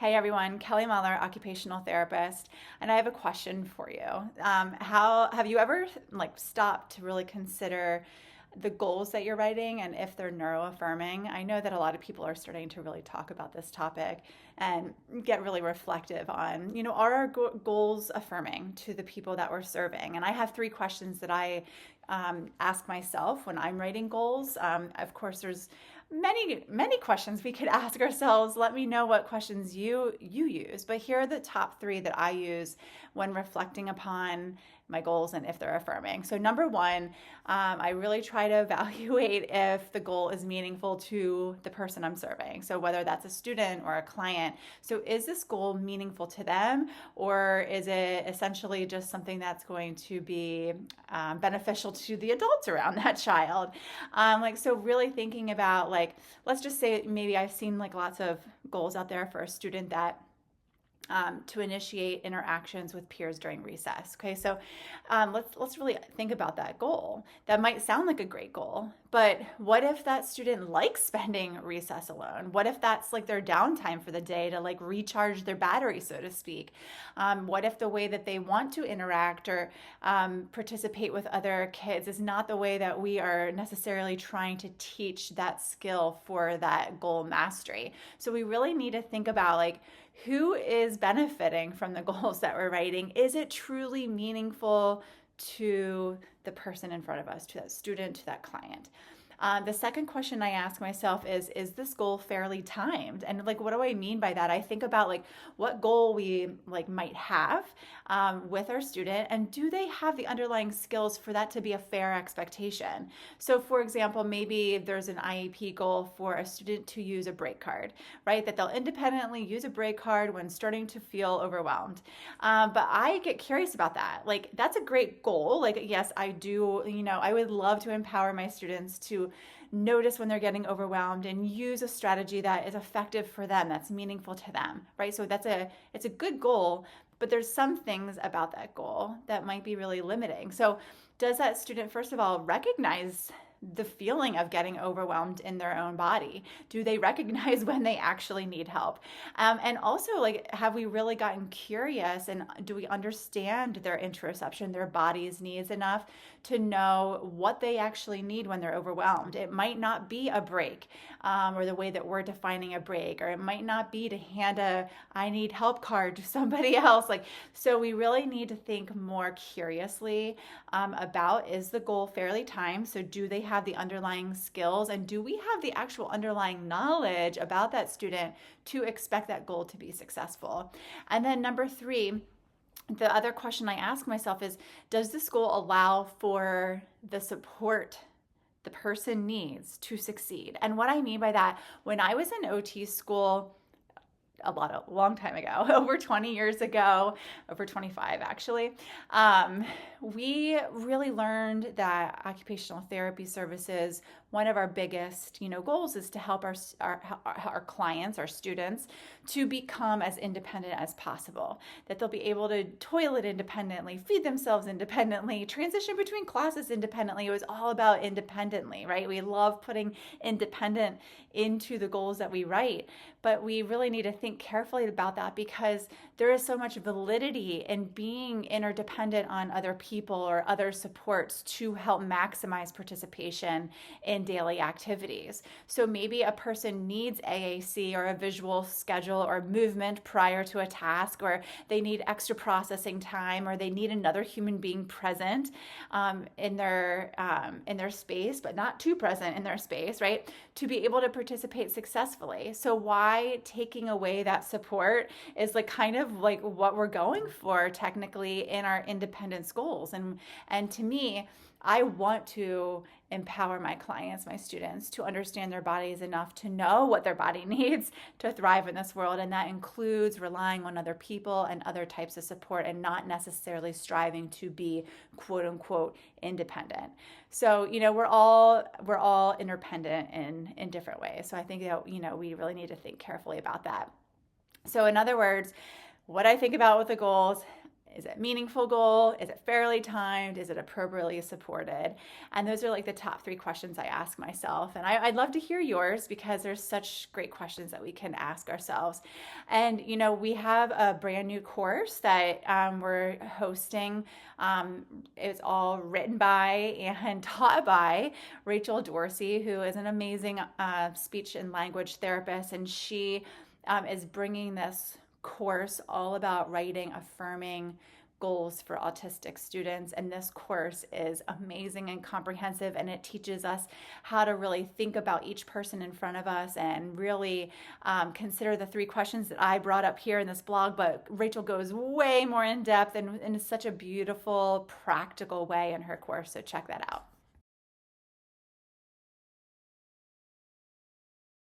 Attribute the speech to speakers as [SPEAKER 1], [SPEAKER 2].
[SPEAKER 1] Hey everyone, Kelly Muller, occupational therapist, and I have a question for you. How have you ever stopped to really consider the goals that you're writing and if they're neuroaffirming? I know that a lot of people are starting to really talk about this topic and get really reflective on, are our goals affirming to the people that we're serving? And I have three questions that I ask myself when I'm writing goals. Of course, there's many questions we could ask ourselves. Let me know what questions you use, but here are the top three that I use when reflecting upon my goals and if they're affirming. So number one, I really try to evaluate if the goal is meaningful to the person I'm serving. So whether that's a student or a client. So is this goal meaningful to them, or is it essentially just something that's going to be beneficial to the adults around that child? So really thinking about, let's just say maybe I've seen lots of goals out there for a student that to initiate interactions with peers during recess. Okay, so let's really think about that goal. That might sound like a great goal, but what if that student likes spending recess alone? What if that's their downtime for the day to recharge their battery, so to speak? What if the way that they want to interact or participate with other kids is not the way that we are necessarily trying to teach that skill for that goal mastery? So we really need to think about who is benefiting from the goals that we're writing? Is it truly meaningful to the person in front of us, to that student, to that client? The second question I ask myself is this goal fairly timed? And what do I mean by that? I think about what goal we might have with our student, and do they have the underlying skills for that to be a fair expectation? So for example, maybe there's an IEP goal for a student to use a break card, right? That they'll independently use a break card when starting to feel overwhelmed. But I get curious about that. That's a great goal. Yes, I do, I would love to empower my students to notice when they're getting overwhelmed and use a strategy that is effective for them, that's meaningful to them, right? So it's a good goal, but there's some things about that goal that might be really limiting. So does that student, first of all, recognize the feeling of getting overwhelmed in their own body? Do they recognize when they actually need help? And also, have we really gotten curious, and do we understand their interoception, their body's needs enough to know what they actually need when they're overwhelmed? It might not be a break, or the way that we're defining a break, or it might not be to hand a "I need help" card to somebody else. So we really need to think more curiously about, is the goal fairly timed? So do they have the underlying skills, and do we have the actual underlying knowledge about that student to expect that goal to be successful? And then number three, the other question I ask myself is, does this goal allow for the support the person needs to succeed? And what I mean by that, when I was in OT school, a long time ago, over 20 years ago, over 25 actually, we really learned that occupational therapy services, one of our biggest, goals is to help our clients, our students, to become as independent as possible. That they'll be able to toilet independently, feed themselves independently, transition between classes independently. It was all about independently, right? We love putting independent into the goals that we write, but we really need to think carefully about that, because there is so much validity in being interdependent on other people or other supports to help maximize participation in daily activities. So maybe a person needs AAC or a visual schedule or movement prior to a task, or they need extra processing time, or they need another human being present in their space, but not too present in their space, right? To be able to participate successfully. So why taking away that support is kind of what we're going for technically in our independence goals. And to me, I want to empower my clients, my students, to understand their bodies enough to know what their body needs to thrive in this world. And that includes relying on other people and other types of support, and not necessarily striving to be quote unquote independent. So, we're all interdependent in different ways. So I think that, we really need to think carefully about that. So in other words, what I think about with the goals, Is it meaningful goal? Is it fairly timed? Is it appropriately supported? And those are like the top 3 questions I ask myself. And I'd love to hear yours because there's such great questions that we can ask ourselves. And, we have a brand new course that we're hosting. It's all written by and taught by Rachel Dorsey, who is an amazing speech and language therapist. And she is bringing this course all about writing affirming goals for autistic students. And this course is amazing and comprehensive, and it teaches us how to really think about each person in front of us and really consider the 3 questions that I brought up here in this blog. But Rachel goes way more in depth and in such a beautiful, practical way in her course. So check that out.